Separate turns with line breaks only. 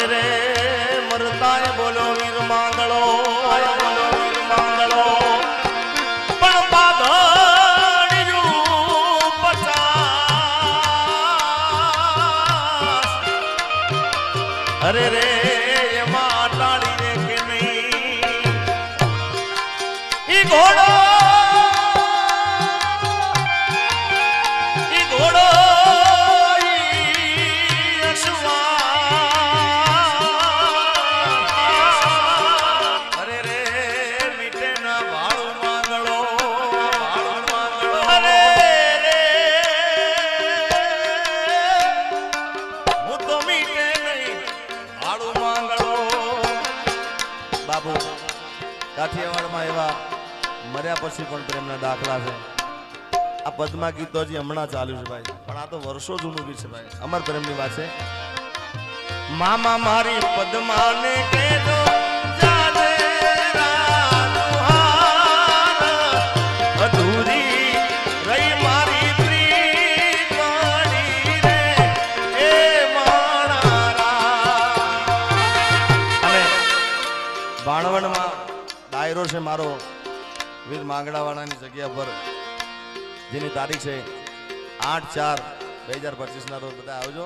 અરે રે મરતાય બોલો વીર માંગળો બોલો વીર માંગળો પણ પાઘડીયું 50 અરે રે એમાં ટાળી રે કે નહીં ઈ ઘોડો કાઠિયાવાડમાં એવા મર્યા પછી પણ પ્રેમના દાખલા છે. આ પદ્મા ગીત તો હજી હમણાં ચાલ્યું છે ભાઈ, પણ આ તો વર્ષો જૂનું ગીત છે ભાઈ. અમર પ્રેમની વાત છે. મામા મારી પદ્માને કહેજો જાજે રાત અધૂરી રહી મારી પ્રીતણી રે એ માણારા. અને બાણવણમાં ડાયરો છે મારો વીર માંગડાવાળાની જગ્યા પર, જેની તારીખ છે 8/4/2025 ના રોજ. બધા આવજો.